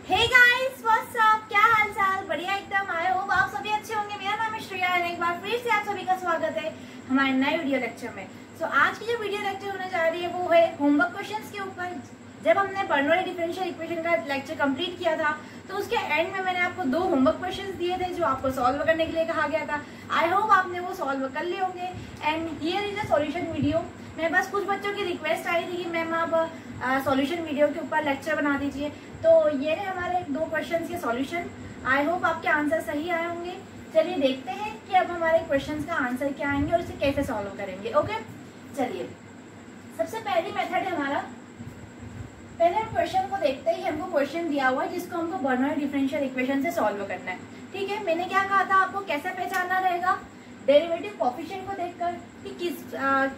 Hey guys what's up, क्या हाल चाल? बढ़िया एकदम। आई होप आप सभी अच्छे होंगे। मेरा नाम है श्रेया और एक बार फिर से आप सभी का स्वागत है हमारे नए वीडियो लेक्चर में। आज की जो वीडियो लेक्चर होने जा रही है वो है होमवर्क क्वेश्चंस के ऊपर। जब हमने बर्नौली डिफरेंशियल इक्वेशन का लेक्चर कंप्लीट किया था तो उसके एंड में मैंने आपको 2 होमवर्क क्वेश्चंस दिए थे जो आपको सॉल्व करने के लिए कहा गया था। आई होप आपने वो सॉल्व कर लिए होंगे। And here is a solution video. मेरे पास कुछ बच्चों की रिक्वेस्ट आई थी कि मैम आप सॉल्यूशन वीडियो के ऊपर लेक्चर बना दीजिए, तो ये है हमारे 2 क्वेश्चंस के सॉल्यूशन। आई होप आपके आंसर सही आए होंगे। चलिए देखते हैं कि अब हमारे क्वेश्चंस का आंसर क्या आएंगे और इसे कैसे सॉल्व करेंगे। ओके, चलिए सबसे पहली मेथड है हमारा। पहले हम क्वेश्चन को देखते ही हमको क्वेश्चन दिया हुआ है जिसको हमको बर्नौली डिफरेंशियल इक्वेशन से सॉल्व करना है। ठीक है, मैंने क्या कहा था आपको कैसे पहचानना रहेगा? डेरिवेटिव कोफिशिएंट को देखकर कि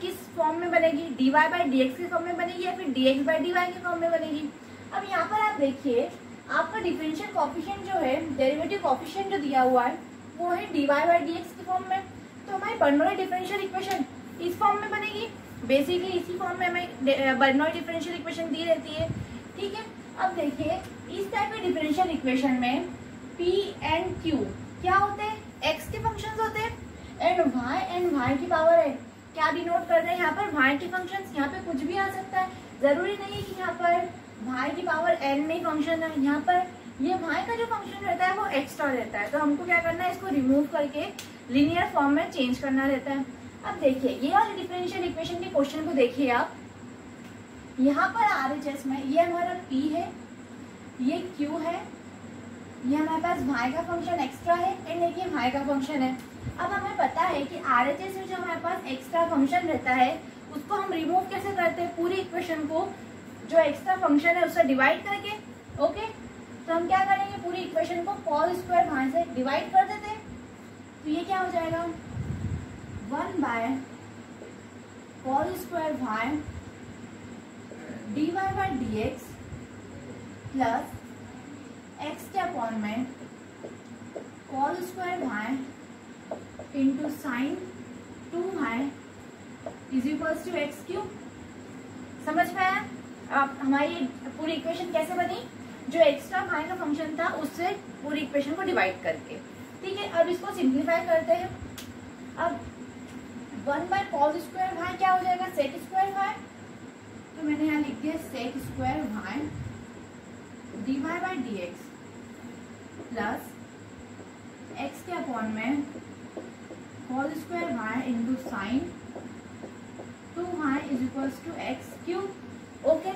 किस फॉर्म में बनेगी, dy बाई dx के फॉर्म में बनेगी या फिर dx बाई dy के फॉर्म में बनेगी। अब यहाँ पर आप देखिए आपका डिफरेंशियल कोफिशिएंट जो है, डेरिवेटिव कोफिशिएंट जो दिया हुआ है वो है dy बाई dx के फॉर्म में। तो हमारी बर्नौली डिफरेंशियल इक्वेशन इस फॉर्म में बनेगी। बेसिकली इसी फॉर्म में हमें बर्नौली डिफरेंशियल इक्वेशन दी रहती है। ठीक है, अब देखिए इस टाइप के डिफरेंशियल इक्वेशन में p एंड q क्या होते हैं? x के फंक्शंस होते हैं एंड y की पावर है। क्या डिनोट कर रहे हैं यहाँ पर? y के फंक्शंस। यहाँ पे कुछ भी आ सकता है, जरूरी नहीं है कि यहाँ पर y की पावर n में फंक्शन है। यहाँ पर ये y का जो फंक्शन रहता है वो एक्स्ट्रा रहता है, तो हमको क्या करना है, इसको रिमूव करके लीनियर फॉर्म में चेंज करना रहता है। अब देखिए ये वाले डिफरेंशियल इक्वेशन के क्वेश्चन को देखिए आप। यहाँ पर RHS में ये हमारा p है, ये q है, ये हमारे पास y का फंक्शन एक्स्ट्रा है एंड एक ये y का फंक्शन है। अब हमें पता है कि RHS में जो हमारे पास एक्स्ट्रा फंक्शन रहता है उसको हम रिमूव कैसे करते हैं? पूरी इक्वेशन को जो एक्स्ट्रा फंक्शन है उससे डिवाइड करके। ओके, तो हम क्या करेंगे, पूरी इक्वेशन को कॉल स्क्वायर y से डिवाइड कर देते हैं। तो ये क्या हो जाएगा, 1 by cos square y dy by dx plus x के अपॉन में cos square y into sine 2y is equals to x cube. समझ में आया? अब हमारी पूरी इक्वेशन कैसे बनी? जो एक्स्ट्रा y का फंक्शन था उससे पूरी इक्वेशन को डिवाइड करके। ठीक है, अब इसको सिंप्लीफाई करते हैं। अब 1 बाय कॉस स्क्वायर y क्या हो जाएगा? Sec square y। तो मैंने यहाँ लिख दिया sec square y dy by dx plus x के अपॉन में cos square y into sine 2y is equals to x cube. Okay,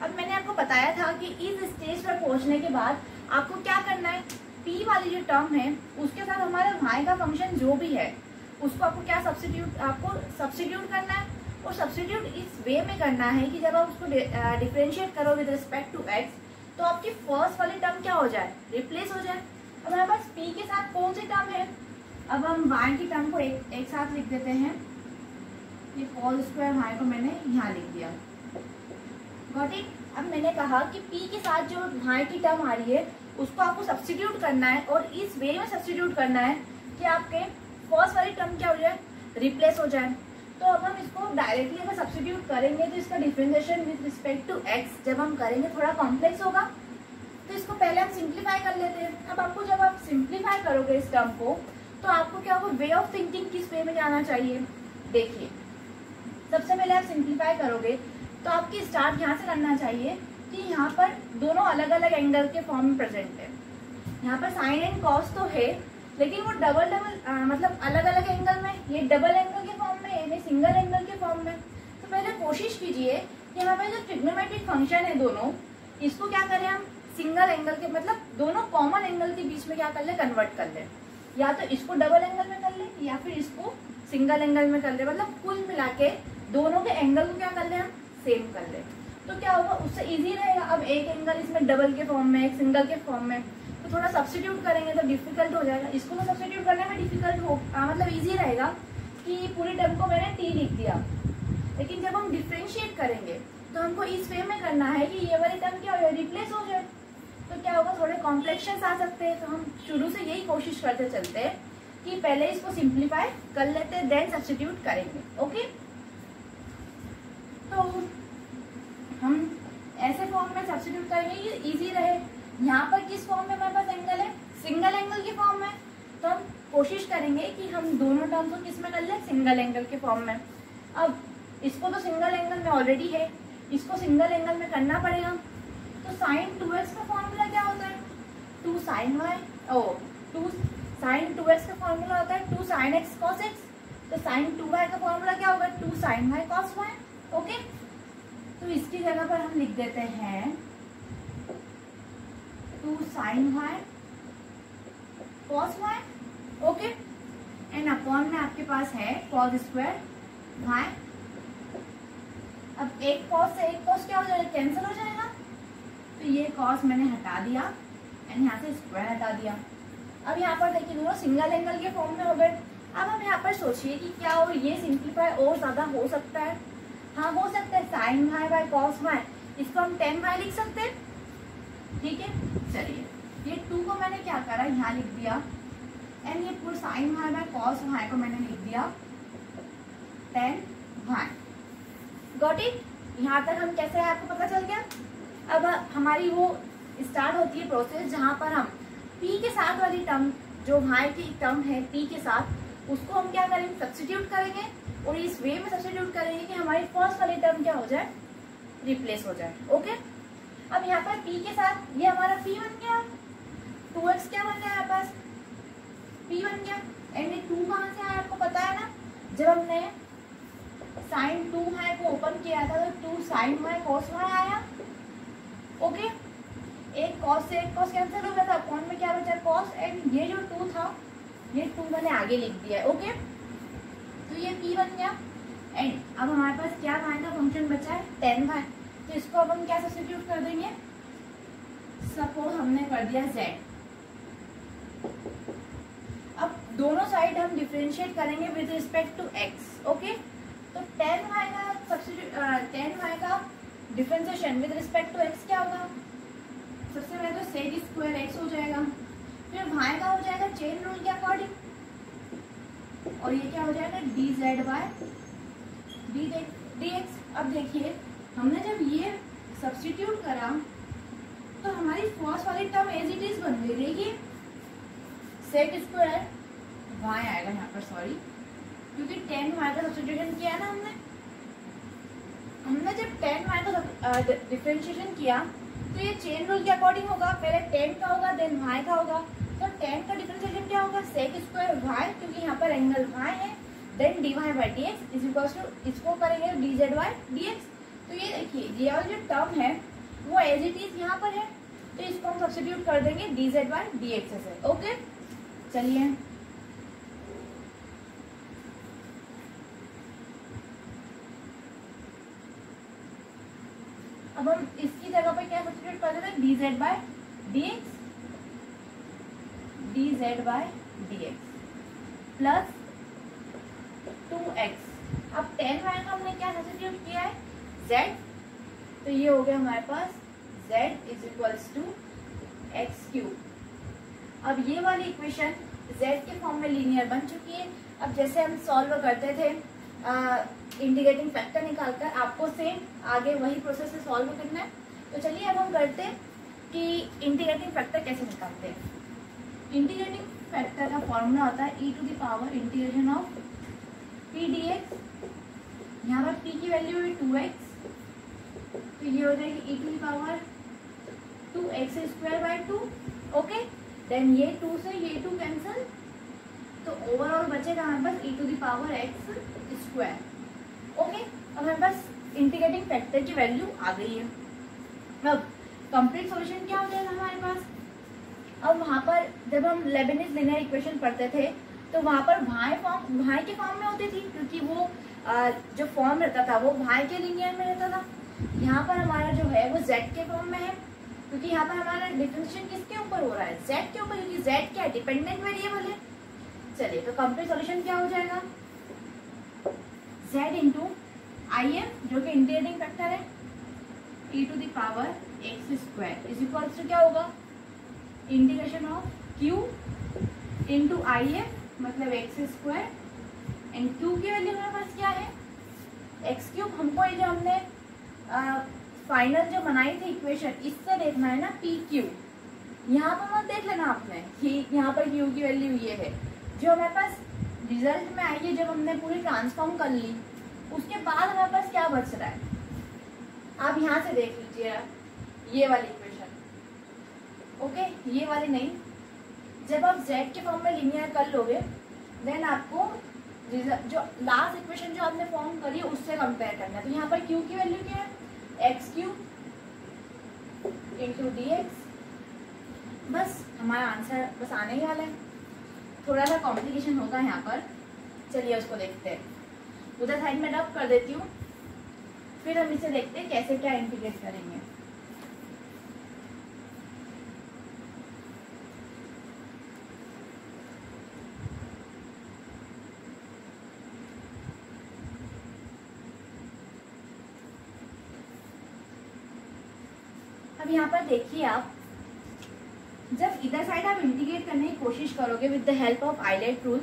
अब मैंने आपको बताया था कि इस स्टेज पर पहुंचने के बाद आपको क्या करना है, p वाली जो टर्म है उसके साथ हमारा y का फंक्शन जो भी है उसको आपको क्या सब्स्टिट्यूट करना है। और सब्स्टिट्यूट इस वे में करना है कि जब आप उसको डिफरेंशिएट करो विद रिस्पेक्ट टू x तो आपकी फर्स्ट वाली टर्म क्या हो जाए, रिप्लेस हो जाए। अब हमारे पास p के साथ कौन सी टर्म है? अब हम y की टर्म को एक साथ लिख देते हैं। ये कॉल स्क्वायर y को मैंने यहाँ लिख दिया। Got it? अब मैंने कहा कि p के साथ जो y की टर्म आ रही है उसको आपको सब्स्टिट्यूट करना है और इस वे में सब्स्टिट्यूट करना है कि आपके फर्स्ट वाली टर्म क्या हो जाए, रिप्लेस हो जाए। तो अब हम इसको डायरेक्टली अगर सब्स्टिट्यूट करेंगे तो इसका differentiation with respect to x जब हम करेंगे थोड़ा कॉम्प्लेक्स होगा, तो इसको पहले हम सिंप्लीफाई कर लेते हैं। अब आपको जब आप सिंप्लीफाई करोगे इस टर्म को तो आपको क्या होगा, वे ऑफ थिंकिंग किस वे में जाना चाहिए। देखिए सबसे पहले आप सिंप्लीफाई करोगे तो आपकी स्टार्ट यहाँ से करना चाहिए कि यहाँ पर दोनों अलग अलग एंगल के फॉर्म में प्रेजेंट है। यहाँ पर साइन एंड कॉस तो है लेकिन वो डबल मतलब अलग अलग एंगल में, ये डबल एंगल के फॉर्म में, ये सिंगल एंगल के फॉर्म में। तो पहले कोशिश कीजिए कि यहाँ पर जो ट्रिग्नोमेट्रिक फंक्शन है दोनों, इसको क्या करें हम सिंगल एंगल के मतलब दोनों कॉमन एंगल के बीच में क्या कर ले, कन्वर्ट कर ले। या तो इसको डबल एंगल में कर ले या फिर इसको सिंगल एंगल में कर ले, मतलब कुल मिला के दोनों के एंगल को क्या कर ले, हम सेम कर ले। तो क्या होगा, उससे इजी रहेगा। अब एक एंगल इसमें डबल के फॉर्म में, एक सिंगल के फॉर्म में, तो थोड़ा सब्स्टिट्यूट करेंगे तो डिफिकल्ट हो जाएगा। इसको तो सब्स्टिट्यूट करने में डिफिकल्ट हो मतलब इजी रहेगा कि पूरी टर्म को मैंने t लिख दिया, लेकिन जब हम डिफरेंशिएट करेंगे तो हमको इस वे में करना है कि ये वाली टर्म क्या हो जाए, रिप्लेस हो जाए। तो क्या होगा, थोड़े कॉम्प्लेक्शंस आ सकते हैं। तो हम शुरू से यही कोशिश करते चलते हैं कि पहले इसको सिंप्लीफाई कर लेते हैं देन सब्स्टिट्यूट करेंगे। ओके, तो हम ऐसे फॉर्म में सब्स्टिट्यूट करेंगे ये इजी रहे। यहाँ पर किस फॉर्म में हमारे पास एंगल है, सिंगल एंगल के फॉर्म में, तो हम कोशिश करेंगे कि हम दोनों टर्म्स को किस में कर लें, सिंगल एंगल के फॉर्म में। अब इसको तो सिंगल एंगल में ऑलरेडी है, इसको सिंगल एंगल में करना पड़ेगा। तो साइन 2x का फॉर्मूला क्या होता है, 2 sin y, 2 sin 2x का फॉर्मूला होता है 2 sin x cos x। तो sin 2y का फॉर्मूला क्या होगा, 2 sin y cos y। Okay, तो इसकी जगह पर हम लिख देते हैं 2 sin y cos y। Okay, and upon में आपके पास है cos स्क्वायर y। अब एक cos से एक cos क्या हो जाएगा, कैंसिल हो जाएगा। तो ये cos मैंने हटा दिया एंड यहाँ से स्क्वायर हटा दिया। अब यहाँ पर देखिए दोनों सिंगल एंगल के फॉर्म में हो गए। अब हम यहाँ पर सोचिए कि क्या और ये सिंप्लीफाई और ज्यादा हो सकता है। हाँ हो सकता है, sin y by cos y, इसको हम tan y लिख सकते हैं। ठीक है, चलिए ये 2 को मैंने क्या करा, यहाँ लिख दिया एंड ये पूरा sin y by cos y को मैंने लिख दिया tan y। गॉट इट, यहाँ तक हम कैसे है आपको पता चल गया। अब हमारी वो स्टार्ट होती है प्रोसेस जहाँ पर हम p के साथ वाली टर्म, जो y की टर्म है p के साथ, उसको हम क्या करेंगे, सब्स्टिट्यूट करेंगे और इस वे में सब्स्टिट्यूट करेंगे कि हमारी फर्स्ट वाली टर्म क्या हो जाए, रिप्लेस हो जाए। ओके, अब यहाँ पर p के साथ ये हमारा p बन गया, 2x क्या बन गया, हमारे पास p बन गया एंड ये 2 कहाँ से आया आपको पता है ना, जब हमने sin 2y को ओपन किया था तो 2 sin y cos y आया। ओके, एक cos से एक cos कैंसिल हो गया था, अपॉन में क्या बचा, cos, एंड ये जो 2 था ये 2 मैंने आगे लिख दिया है। ओके, तो ये p बन गया एंड अब हमारे पास क्या y का फंक्शन बचा है, tan y। तो इसको अब हम क्या सब्स्टिट्यूट कर देंगे, सपोज हमने कर दिया z। अब दोनों साइड हम डिफरेंशिएट करेंगे with respect to x। Okay, तो tan y का सब्स्टिट्यूट, tan y का differentiation with respect to x क्या होगा, सबसे पहले तो सेक स्क्वायर x हो जाएगा, फिर y का हो जाएगा चेन रूल के अकॉर्डिंग, और ये क्या हो जाएगा dz बाय dx। अब देखिए हमने जब ये सब्स्टिट्यूट करा तो हमारी फर्स्ट वाली टर्म एज इट इज बन गई। देखिए सेक स्क्वायर y आएगा यहाँ पर, सॉरी, क्योंकि tan y का सब्स्टिट्यूशन किया ना हमने जब tan y का डिफरेंशिएशन किया तो ये चेन रूल के अकॉर्डिंग होगा, पहले tan का होगा देन y का होगा। तो tan का डिफरेंशिएशन क्या होगा, सेक स्क्वायर y, क्योंकि यहाँ पर एंगल y है, then dy by dx is equals to, इसको करेंगे dz बाई dx। तो ये देखिए ये वाली जो टर्म है वो एज इट इज यहाँ पर है, तो इसको हम सब्स्टिट्यूट कर देंगे dz बाई dx से। ओके, चलिए अब हम इसकी जगह पे क्या सब्स्टिट्यूट कर देते हैं, dz by dx, dz by dx plus 2x। अब tan y का हमने क्या सब्स्टिट्यूट किया है, z, तो ये हो गया हमारे पास z is equals to x cube. अब ये वाली इक्वेशन z के फॉर्म में लीनियर बन चुकी है। अब जैसे हम सॉल्व करते थे इंटीग्रेटिंग फैक्टर निकालकर, आपको सेम आगे वही प्रोसेस से सॉल्व करना है। तो चलिए अब हम करते हैं कि इंटीग्रेटिंग फैक्टर कैसे निकालते हैं। इंटीग्रेटिंग फैक्टर का फॉर्मूला होता है e to the power integration of p dx। यहाँ पर p की वैल्यू है 2x, तो ये हो जाएगी e to the power 2x square by 2। Okay, then ये 2 से ये 2 कैंसिल, तो ओवरऑल बचेगा हमारे पास e to the power x square. Okay, अब हमारे पास इंटीग्रेटिंग फैक्टर की वैल्यू आ गई है। अब कंप्लीट सॉल्यूशन क्या हो जाएगा हमारे पास। अब वहाँ पर जब हम लेबनिज लीनियर इक्वेशन पढ़ते थे तो वहाँ पर y के फॉर्म में होती थी, क्योंकि वो जो फॉर्म रहता था वो y के लीनियर में रहता था। यहाँ पर हमारा जो है वो z के फॉर्म में है, क्योंकि यहाँ पर हमारा डिफरेंशिएशन किसके ऊपर हो रहा है, z के ऊपर, क्योंकि z क्या है, डिपेंडेंट वेरिएबल है। चलिए तो कंप्लीट सॉल्यूशन क्या हो जाएगा, z इंटू आई एफ जो कि इंटीग्रेटिंग फैक्टर है e to the power x square is equal to क्या होगा, integration of q into I F मतलब x स्क्वायर, एंड q की वैल्यू हमारे पास क्या है, x क्यूब। हमको ये जो हमने फाइनल जो बनाई थी इक्वेशन, इससे देखना है ना p क्यूब। यहाँ पर मत देख लेना आपने कि यहाँ पर क्यू की वैल्यू ये है। जो हमारे पास रिजल्ट में आई है, जब हमने पूरी ट्रांसफॉर्म कर ली, उसके बाद हमारे पास क्या बच रहा है, आप यहाँ से देख लीजिए ये वाली इक्वेशन। ओके, ये वाली नहीं, जब आप z के फॉर्म में लीनियर कर लोगे देन आपको जो लास्ट इक्वेशन जो आपने फॉर्म करी है उससे कंपेयर करना है। तो यहाँ पर q की वैल्यू क्या है, x³ इंटू dx। बस हमारा आंसर बस आने ही वाला है। थोड़ा सा कॉम्प्लिकेशन होगा यहाँ पर, चलिए उसको देखते हैं। उधर साइड में रब कर देती हूँ, फिर हम इसे देखते हैं कैसे क्या इंटीग्रेट करेंगे। अब यहाँ पर देखिए आप, जब इधर साइड आप इंटीग्रेट करने की कोशिश करोगे with the help of ILATE rule,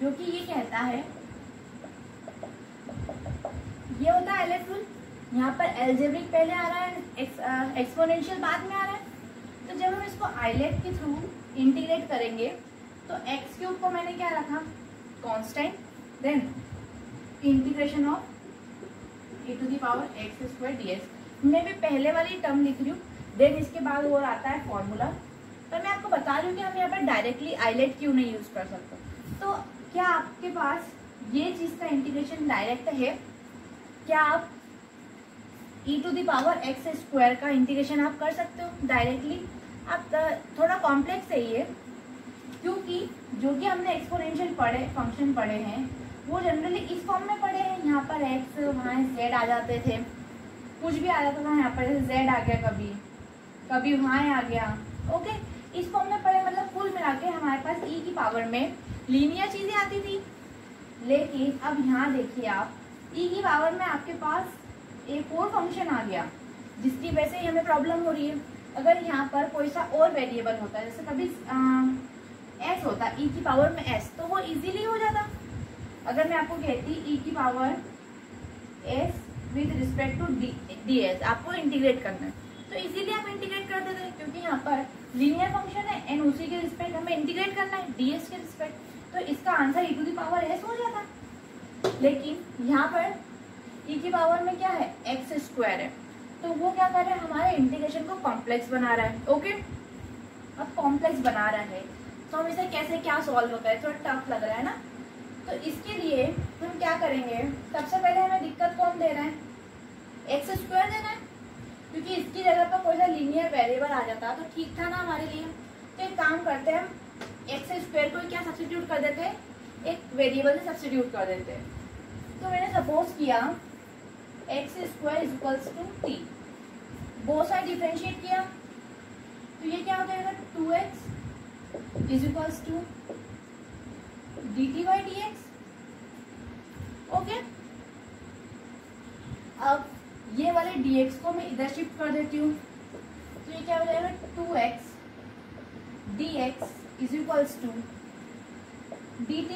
जो कि ये कहता है, ये होता है आइलेट रूल। यहाँ पर एल्जेब्रिक पहले आ रहा है, एक्सपोनेंशियल बाद में आ रहा है। तो जब हम इसको आइलेट के थ्रू इंटीग्रेट करेंगे तो x³ को मैंने क्या रखा, constant, then integration of e⁻x² dx। मैं भी पहले वाली टर्म लिख रही हूँ, देन इसके बाद वो आता है फॉर्मूला। पर मैं आपको बता रही हूँ कि हम यहाँ पर डायरेक्टली आइलेट क्यों नहीं यूज कर सकते। तो क्या आपके पास ये चीज का इंटीग्रेशन डायरेक्ट है, क्या आप e⁻x² का इंटीग्रेशन आप कर सकते हो डायरेक्टली। आप थोड़ा कॉम्प्लेक्स है ये, क्योंकि जो कि हमने एक्सपोनेंशियल फंक्शन पढ़े हैं वो जनरली इस फॉर्म में पढ़े हैं। यहाँ पर x, वहाँ z आ जाते थे, कुछ भी आ जाता था, यहाँ पर z आ गया, कभी कभी वहाँ आ गया। ओके, इस फॉर्म में पढ़े, मतलब कुल मिला के हमारे पास e की पावर में लीनियर चीजें आती थी। लेकिन अब यहाँ देखिए आप, e की पावर में आपके पास एक और फंक्शन आ गया, जिसकी वजह से हमें प्रॉब्लम हो रही है। अगर यहाँ पर कोई सा और वेरिएबल होता है, जैसे कभी s होता e की पावर में s, तो वो इजीली हो जाता। अगर मैं आपको कहती e की power s with respect to ds आपको इंटीग्रेट करना है, तो इजीली आप इंटीग्रेट कर देते हैं, क्योंकि यहाँ पर लीनियर फंक्शन है एंड उसी के रिस्पेक्ट हमें इंटीग्रेट करना है ds के रिस्पेक्ट, तो इसका आंसर e⁻s हो जाता। लेकिन यहाँ पर e की पावर में क्या है, x² है, तो वो क्या कर रहा है, हमारे इंटीग्रेशन को कॉम्प्लेक्स बना रहा है। ओके, अब कॉम्प्लेक्स बना रहा है तो हम इसे कैसे क्या सॉल्व होता है, थोड़ा टफ लग रहा है ना। तो इसके लिए हम क्या करेंगे, सबसे पहले हमें दिक्कत कौन दे रहा है, x² देना है, क्योंकि इसकी जगह पर कोई सा लीनियर वेरिएबल आ जाता तो ठीक था ना हमारे लिए। तो एक काम करते हैं, हम x² को क्या सब्स्टिट्यूट कर देते हैं, एक वेरिएबल से सब्स्टिट्यूट कर देते हैं। तो मैंने सपोज किया x² = t, both side differentiate किया, तो ये क्या हो जाएगा, 2x = dt/dx। ओके, अब ये वाले dx को मैं इधर शिफ्ट कर देती हूँ, तो ये क्या हो जाएगा, 2x dx = dt।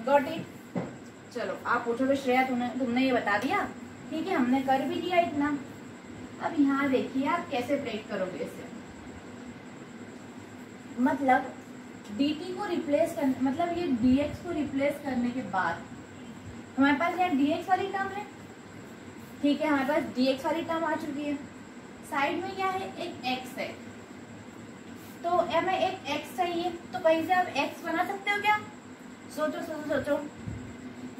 Got it. चलो आप पूछो तो श्रेया तुमने ये बता दिया, ठीक है, हमने कर भी दिया इतना। अब यहाँ देखिए आप कैसे ब्रेक करोगे इसे, मतलब dt को रिप्लेस कर, मतलब ये dx को रिप्लेस करने के बाद हमारे पास यहाँ dx वाली टर्म है, ठीक है, हमारे पास dx वाली टर्म आ चुकी है। साइड में क्या है, एक x है, तो हमें एक x चाहिए, तो कहीं से आप x बना सकते हो क्या, सोचो सोचो सोचो।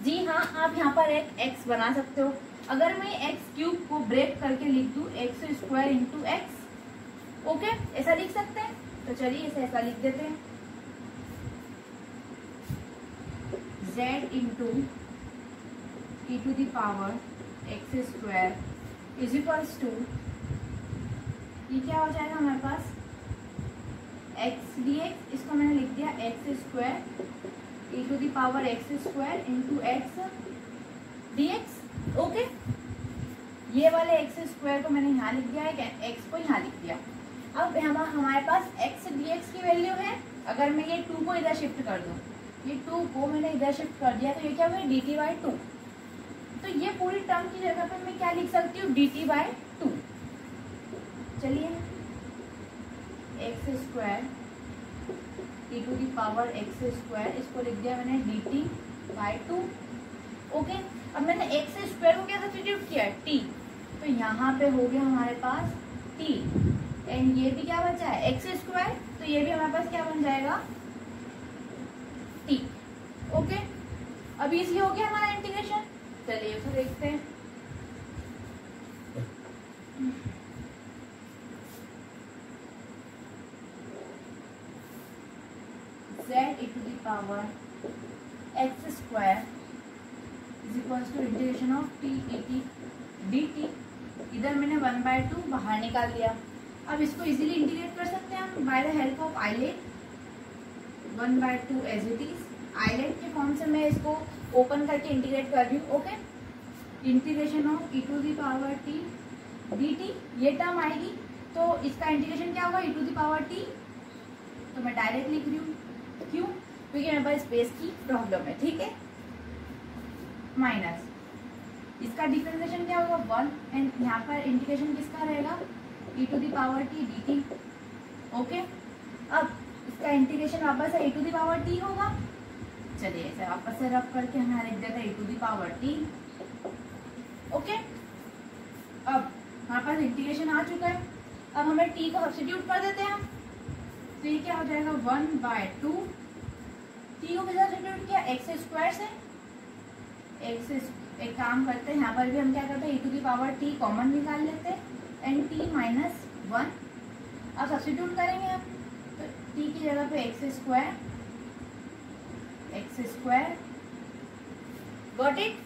जी हाँ, आप यहाँ पर एक x बना सकते हो। अगर मैं x³ को ब्रेक करके लिख दूँ x² × x, ओके, ऐसा लिख सकते हैं। तो चलिए इसे ऐसा लिख देते हैं, z × e⁻x² ये क्या हो जाएगा हमारे पास, x dx, इसको मैंने लिख दिया x² e⁻x² × x dx। Okay, ये वाले x² को मैंने यहाँ लिख दिया है, x को यहाँ लिख दिया। अब हमारे पास x dx की वैल्यू है, अगर मैं ये 2 को इधर शिफ्ट कर दूँ, ये 2 को मैंने इधर शिफ्ट कर दिया, तो ये क्या हुआ, dt/2। तो ये पूरी टर्म की जगह पर मैं क्या लिख सकती हूँ, dt/2। चलिए x x square t to the power x square, इसको लिख दिया मैंने डी टी बाई 2। ओके, अब मैंने एक्स स्क्वायर को क्या सब्स्टिट्यूट किया, टी, तो यहाँ पे हो गया हमारे पास टी, एंड ये भी क्या बचा है एक्स स्क्वायर, तो ये भी हमारे पास क्या बन जाएगा टी। ओके, अब इजी हो गया हमारा इंटीग्रेशन। चलिए उसे देखते हैं। z e to the power x square is equals to integration of t e t dt। इधर मैंने 1/2 बाहर निकाल दिया। अब इसको इजीली इंटीग्रेट कर सकते हैं हम by the help of ILATE. 1/2 as it is, ILATE के फॉर्म से मैं इसको ओपन करके इंटीग्रेट कर रही हूँ। Okay, integration of e to the power t dt, ये टर्म आएगी तो इसका इंटीग्रेशन क्या होगा e to the power t, तो मैं डायरेक्ट लिख रही हूँ। क्यों, क्योंकि मेरे पास स्पेस की प्रॉब्लम है। ठीक है, माइनस इसका डिफरेंशिएशन क्या होगा 1, एंड यहाँ पर इंटीग्रेशन किसका रहेगा e to the power t dt। Okay, अब इसका इंटीग्रेशन वापस से e to the power t होगा। चलिए इसे वापस से रब करके हमें लिख देते हैं e to the power t। Okay, अब हमारे पास इंटीग्रेशन आ चुका है। अब हमें t को सब्स्टिट्यूट कर देते हैं हम, तो ये क्या हो जाएगा 1/2, टी को कितना सब्स्टिट्यूट किया एक्स स्क्वायर से, एक्स, एक काम करते हैं यहाँ पर भी हम क्या करते हैं e to the power t common निकाल लेते हैं, एंड t माइनस 1। अब सब्स्टिट्यूट करेंगे हम, तो t की जगह पे एक्स स्क्वायर, गॉट इट।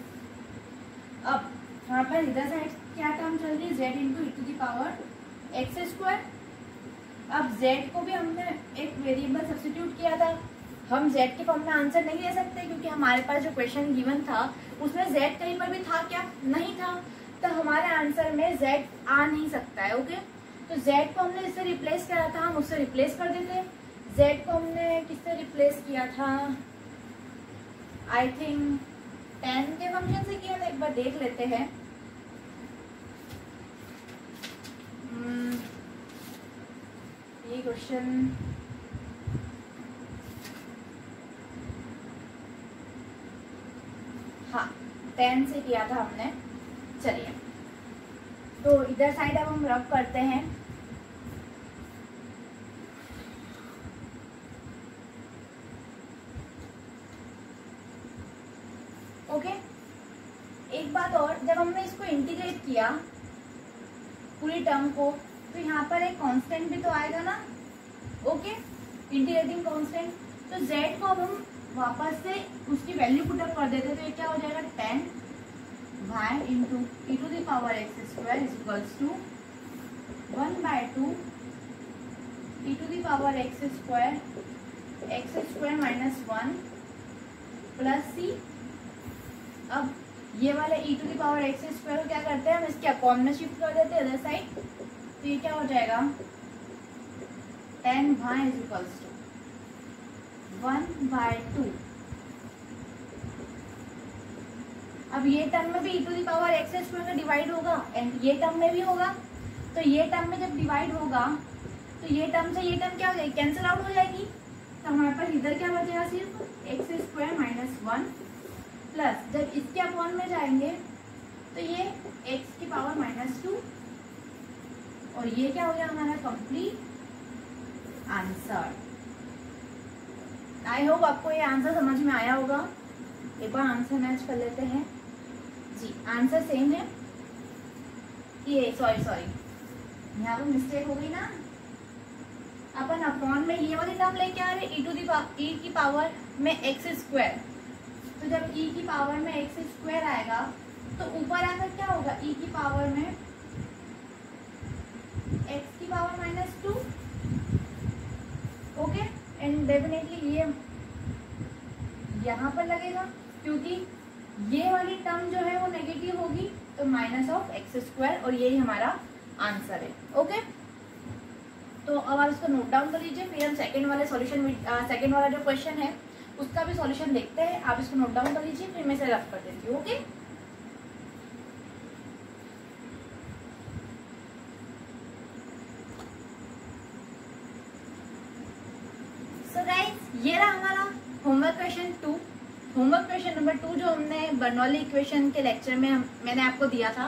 अब हमारे पास इधर साइड क्या टर्म चल रही है z into e to the power x square. अब z को भी हमने एक वेरिएबल सब्स्टिट्यूट किया था, हम z के फॉर्म में आंसर नहीं दे सकते क्योंकि हमारे पास जो क्वेश्चन गिवन था उसमें z कहीं पर भी था क्या, नहीं था, तो हमारे आंसर में z आ नहीं सकता है। ओके, तो z को हमने इससे रिप्लेस किया था, हम उससे रिप्लेस कर देते हैं। z को हमने किससे रिप्लेस किया था, आई थिंक tan के फंक्शन से किया था, एक बार देख लेते हैं। ये क्वेश्चन हाँ tan से किया था हमने। चलिए, तो इधर साइड अब हम रब करते हैं। ओके, एक बात और, जब हमने इसको इंटीग्रेट किया पूरी टर्म को, तो यहाँ पर एक कांस्टेंट भी तो आएगा ना। ओके, इंटीग्रेटिंग कांस्टेंट, तो z को अब हम वापस से उसकी वैल्यू पुट अप कर देते, तो ये क्या हो जाएगा tan y into e to the power x square is equals to 1/2 e to the power x square minus 1 plus c। अब ये वाले e to the power x square को क्या करते हैं हम, इसके अपॉन में शिफ्ट कर देते हैं अदर साइड, तो ये क्या हो जाएगा tan y is equals to 1/2। अब ये टर्म में भी e to the power x square का डिवाइड होगा, एंड ये टर्म में भी होगा, तो ये टर्म में जब डिवाइड होगा तो ये टर्म से ये टर्म क्या हो जाएगी, कैंसिल आउट हो जाएगी, तो हमारे पास इधर क्या बचेगा सिर्फ एक्स स्क्वायर माइनस 1 प्लस, जब इसके अपॉन में जाएंगे तो ये x की पावर माइनस 2, और ये क्या हो गया हमारा कंप्लीट आंसर। आई होप आपको ये आंसर समझ में आया होगा। एक बार आंसर मैच कर लेते हैं जी, आंसर सेम है। ये सॉरी यहाँ पर मिस्टेक हो गई ना, अपन अपॉन में ये वाली टर्म लेके आ रहे e टू दी e की पावर में एक्स स्क्वायर, तो जब e की पावर में एक्स स्क्वायर आएगा तो ऊपर आकर क्या होगा e की पावर में x की power minus 2। Okay, and definitely ये यहाँ पर लगेगा क्योंकि ये वाली टर्म जो है वो नेगेटिव होगी, तो माइनस ऑफ एक्स स्क्वायर, और यही हमारा आंसर है। ओके, तो अब आप इसको नोट डाउन कर लीजिए, फिर हम सेकंड वाला जो क्वेश्चन है उसका भी सॉल्यूशन देखते हैं। आप इसको नोट डाउन कर लीजिए, फिर मैं इसे रफ कर देती हूँ। ओके, ये रहा हमारा homework question 2, homework question number 2 जो हमने बर्नौली इक्वेशन के लेक्चर में मैंने आपको दिया था।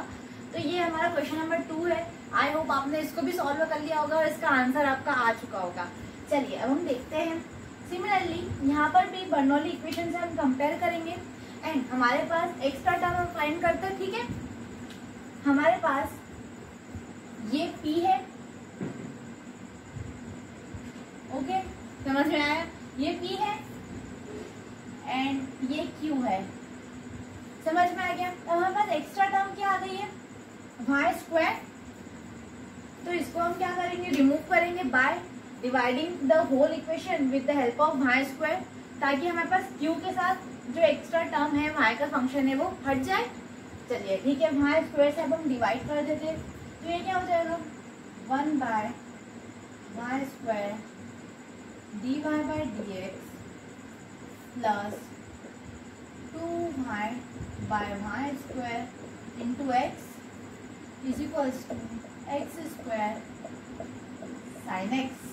तो ये हमारा क्वेश्चन नंबर 2 है। आई होप आपने इसको भी सॉल्व कर लिया होगा और इसका आंसर आपका आ चुका होगा। चलिए अब हम देखते हैं। सिमिलरली यहाँ पर भी बर्नौली इक्वेशन से हम कंपेयर करेंगे एंड हमारे पास एक्स्ट्रा टर्म हम फाइंड करते हैं। ठीक है, हमारे पास ये P है, ओके समझ में आया, ये P है एंड ये Q है, समझ में आ गया। अब हमारे पास एक्स्ट्रा टर्म क्या आ गई है, y स्क्वायर। तो इसको हम क्या करेंगे, रिमूव करेंगे by dividing the whole equation with the help of y square, ताकि हमारे पास Q के साथ जो एक्स्ट्रा टर्म है y का फंक्शन है वो हट जाए। चलिए ठीक है, y स्क्वायर से अब हम डिवाइड कर देते हैं। तो ये क्या हो जाएगा, 1 by y square dy by dx plus 2y by y square into x is equals to x square sine x।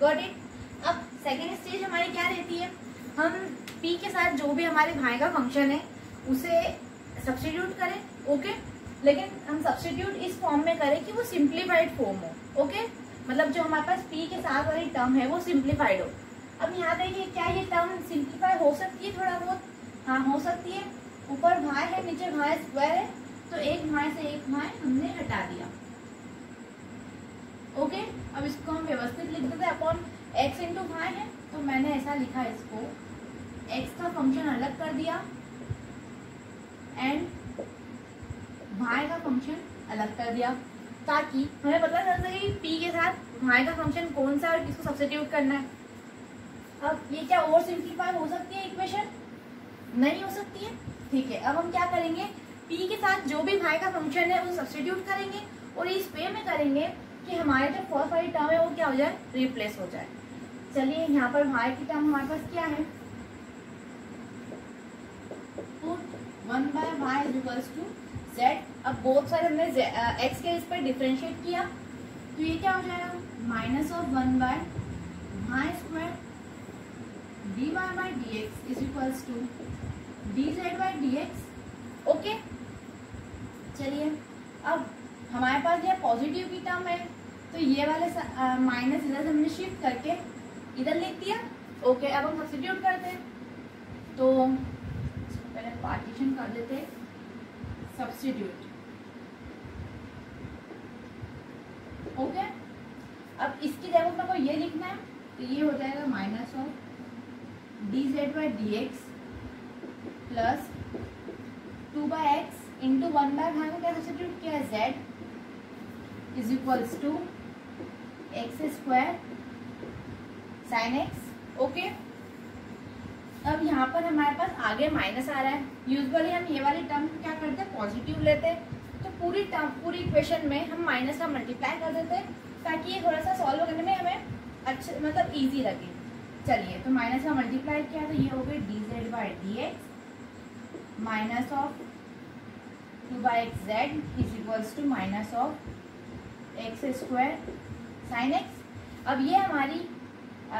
Got it. अब सेकेंड स्टेज हमारी क्या रहती है, हम p के साथ जो भी हमारे y का फंक्शन है उसे सब्स्टिट्यूट करें। ओके, लेकिन हम सब्स्टिट्यूट इस फॉर्म में करें कि वो सिंप्लीफाइड फॉर्म हो। ओके, मतलब जो हमारे पास p के साथ वाली टर्म है वो सिंप्लीफाइड हो। अब यहाँ देखिए, क्या ये टर्म सिंप्लीफाई हो सकती है थोड़ा बहुत, हाँ हो सकती है। ऊपर y है, नीचे y स्क्वायर है, तो एक y से एक y हमने हटा दिया। ओके, अब इसको हम व्यवस्थित लिख देते हैं। अपॉन x इंटू y है, तो मैंने ऐसा लिखा इसको, x का फंक्शन अलग कर दिया एंड y का फंक्शन अलग कर दिया, ताकि हमें पता चल सके कि p के साथ y का फंक्शन कौन सा है और किसको सब्स्टिट्यूट करना है। अब ये क्या और सिंप्लीफाई हो सकती है इक्वेशन, नहीं हो सकती है। ठीक है, अब हम क्या करेंगे, p के साथ जो भी y का फंक्शन है उसे सब्स्टिट्यूट करेंगे और इस वे में करेंगे कि हमारे जो फर्स्ट वाली टर्म है वो क्या हो जाए, रिप्लेस हो जाए। चलिए यहाँ पर y की टर्म हमारे पास क्या है, put 1 by y is equals to z। अब बोथ साइड हमने x के इस पर डिफरेंशिएट किया, तो ये क्या हो जाएगा, minus of 1 by y square dy by dx is equals to dz by dx। Okay, चलिए अब हमारे पास यह पॉजिटिव की टर्म है, तो ये वाले माइनस इधर से हमने शिफ्ट करके इधर लिख दिया। ओके, अब हम सब्स्टिट्यूट करते हैं, तो पहले पार्टीशन कर देते हैं, सब्स्टिट्यूट। ओके, अब इसकी जगह पर को ये लिखना है, तो ये हो जाएगा minus of dz by dx plus 2 by x into 1 by y में क्या सब्स्टिट्यूट किया है, z is equals to x square sine x. Okay, अब यहाँ पर हमारे पास आगे माइनस आ रहा है। यूजुअली हम ये वाली टर्म क्या करते हैं, पॉजिटिव लेते हैं, तो पूरी टर्म पूरी इक्वेशन में हम माइनस का मल्टीप्लाई कर देते हैं, ताकि ये थोड़ा सा सॉल्व करने में हमें अच्छा मतलब इजी लगे। चलिए, तो माइनस का मल्टीप्लाई किया तो ये हो गई dz by dx minus of 2 by x z is equals to minus of x square sine x. अब ये हमारी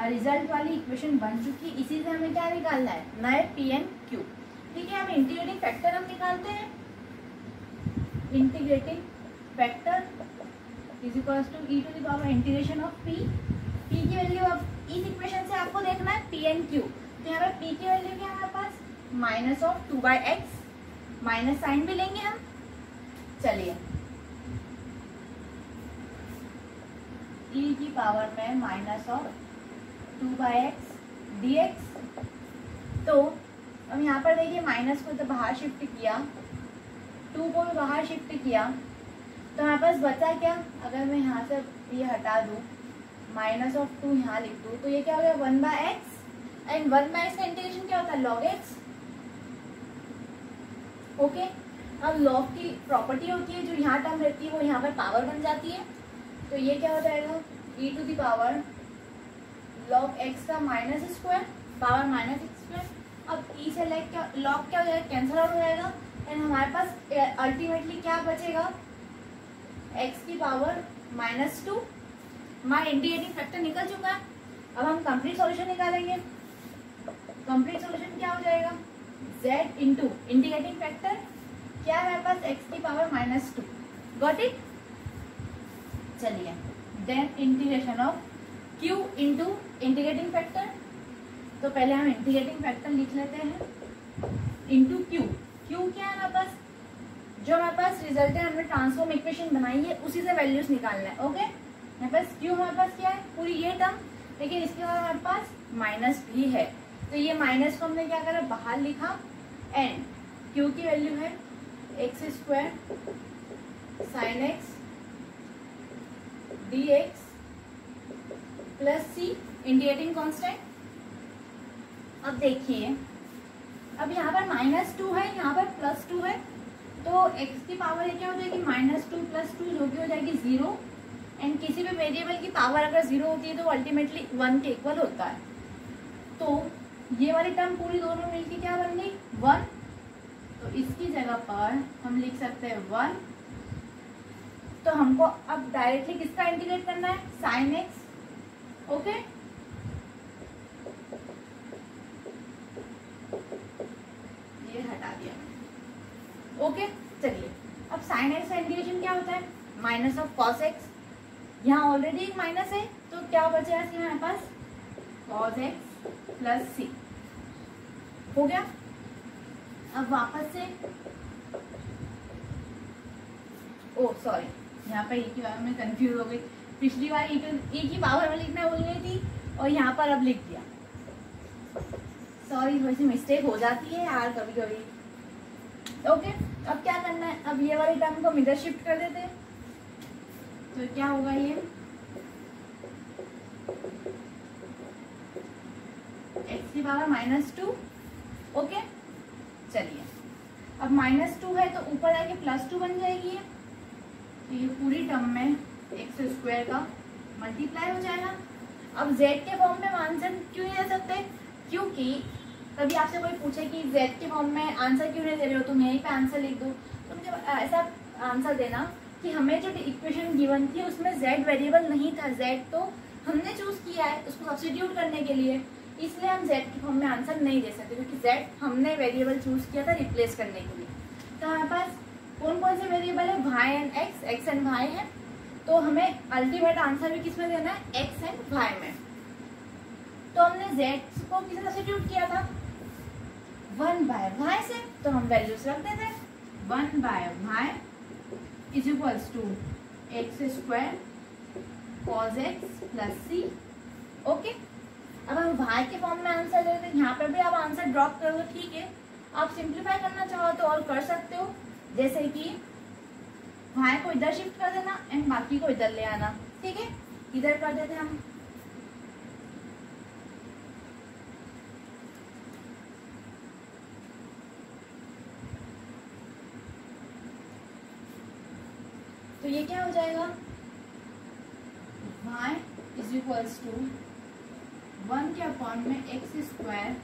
रिजल्ट वाली इक्वेशन बन चुकी है। इसी से हमें क्या निकालना है, नए पी एन क्यू। ठीक है, हम इंटीग्रेटिंग फैक्टर हम निकालते हैं, integrating factor is equals to e to the power integration of p. P की वैल्यू अब इस इक्वेशन से आपको देखना है पी एन क्यू, तो यहाँ पर पी की वैल्यू क्या है हमारे पास, minus of 2 by x, minus sign भी लेंगे हम। चलिए, ई की पावर में minus of 2 by x d x. तो अब यहाँ पर देखिए, माइनस को तो बाहर शिफ्ट किया, 2 को भी बाहर शिफ्ट किया, तो हमारे पास बचा क्या, अगर मैं यहाँ से ये हटा दूँ, माइनस ऑफ 2 यहाँ लिख दूँ, तो ये क्या हो गया 1 by x and 1 by x का इंटीग्रेशन क्या होता है, लॉग एक्स। ओके, अब लॉग की प्रॉपर्टी होती है, जो यहाँ टर्म रहती है वो यहाँ पर पावर बन जाती है, तो ये क्या हो जाएगा, e to the power log x का minus square power minus x square. अब ई से लॉग क्या हो जाएगा, कैंसिल आउट हो जाएगा एंड हमारे पास अल्टीमेटली क्या बचेगा, एक्स की पावर माइनस 2। हमारा इंटीग्रेटिंग फैक्टर निकल चुका है। अब हम कंप्लीट सॉल्यूशन निकालेंगे। कंप्लीट सोल्यूशन क्या हो जाएगा, z इंटू इंटीग्रेटिंग फैक्टर क्या है हमारे पास, x की पावर -2। Got it. चलिए then integration of q into integrating factor. तो पहले हम इंटीग्रेटिंग फैक्टर लिख लेते हैं इंटू q। q क्या है हमारे पास, जो हमारे पास रिजल्ट है, हमने ट्रांसफॉर्म इक्वेशन बनाई है उसी से वैल्यूज निकालना है। ओके, हमारे पास q हमारे पास क्या है, पूरी ये टर्म, लेकिन इसके बाद हमारे पास माइनस भी है, तो ये माइनस को हमने क्या करा, बाहर लिखा, एंड q की वैल्यू है x square sine x d x plus c integrating constant. अब देखिए, अब यहाँ पर -2 है, यहाँ पर +2 है, तो x की पावर ये क्या हो जाएगी, -2 + 2 जो कि हो जाएगी 0। एंड किसी भी वेरिएबल की पावर अगर 0 होती है तो वो अल्टीमेटली 1 के इक्वल होता है। तो ये वाली टर्म पूरी दोनों मिलकर क्या बन गई, 1। तो इसकी जगह पर हम लिख सकते हैं 1। तो हमको अब डायरेक्टली किसका इंटीग्रेट करना है, साइन एक्स। ओके, ये हटा दिया। ओके, चलिए अब साइन एक्स का इंटीग्रेशन क्या होता है, माइनस ऑफ कॉस एक्स। यहाँ ऑलरेडी एक माइनस है, तो क्या बचा है हमारे पास, कॉस एक्स प्लस सी। हो गया। अब वापस से, ओ सॉरी, यहाँ पर e की पावर में कंफ्यूज हो गई। पिछली बार e की पावर में लिखना भूल गई थी और यहाँ पर अब लिख दिया। सॉरी, थोड़ी सी मिस्टेक हो जाती है यार कभी कभी। ओके, अब क्या करना है, अब ये वाली टर्म को इधर शिफ्ट कर देते हैं। तो क्या होगा, ये x की पावर -2। ओके, चलिए अब -2 है तो ऊपर आके +2 बन जाएगी। तो ये पूरी टर्म में x स्क्वायर का मल्टीप्लाई हो जाएगा। अब z के फॉर्म में आंसर क्यों नहीं दे सकते, क्योंकि कभी आपसे कोई पूछे कि z के फॉर्म में आंसर क्यों नहीं दे रहे हो, तुम यहीं पे आंसर लिख दो। तो मुझे ऐसा आंसर देना कि हमें जो इक्वेशन गिवन थी उसमें z वेरिएबल नहीं था, z तो हमने चूज किया है उसको सब्स्टिट्यूट करने के लिए, इसलिए हम z के फॉर्म में आंसर नहीं दे सकते, क्योंकि z हमने वेरिएबल चूज किया था रिप्लेस करने के लिए। तो हमारे पास कौन कौन से वेरिएबल है, y and x and y है। तो हमें अल्टीमेट आंसर भी किसमें देना है, x एंड y में। तो हमने z को किससे सब्स्टिट्यूट किया था, 1/y से, तो हम वैल्यूज रख देते हैं। 1/y is equals to x square cos x plus c. Okay, अब हम y के फॉर्म में आंसर देते हैं। यहाँ पर भी आप आंसर ड्रॉप कर दो, ठीक है। आप सिंप्लीफाई करना चाहो तो और कर सकते हो, जैसे कि y को इधर शिफ्ट कर देना एंड बाकी को इधर ले आना, ठीक है। इधर कर देते हैं हम, तो ये क्या हो जाएगा, y इज इक्वल्स टू 1 के अपॉन में x square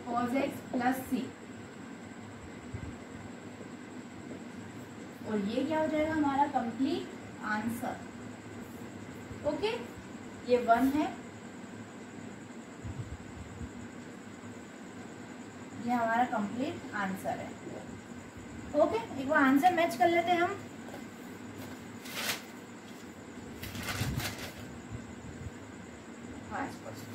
cos x plus c, और ये क्या हो जाएगा हमारा कंप्लीट आंसर। ओके, ये 1 है, ये हमारा कंप्लीट आंसर है। ओके, एक बार आंसर मैच कर लेते हैं हम।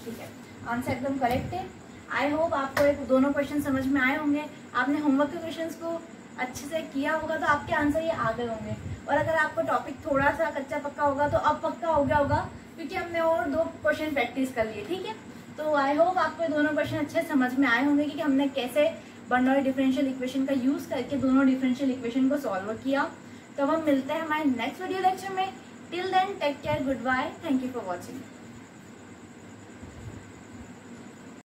ठीक है, आंसर एकदम करेक्ट है। आई होप आपको एक दोनों क्वेश्चन समझ में आए होंगे। आपने होमवर्क के क्वेश्चंस को अच्छे से किया होगा तो आपके आंसर ये आ गए होंगे, और अगर आपको टॉपिक थोड़ा सा कच्चा पक्का होगा तो अब पक्का हो गया होगा, क्योंकि हमने और 2 क्वेश्चन प्रैक्टिस कर लिए, ठीक है। तो आई होप आपको दोनों क्वेश्चन अच्छे समझ में आए होंगे कि हमने कैसे बर्नौली डिफरेंशियल इक्वेशन का यूज करके दोनों डिफरेंशियल इक्वेशन को सॉल्व किया। तो हम मिलते हैं हमारे नेक्स्ट वीडियो लेक्चर में। Till then take care, good bye, thank you for watching.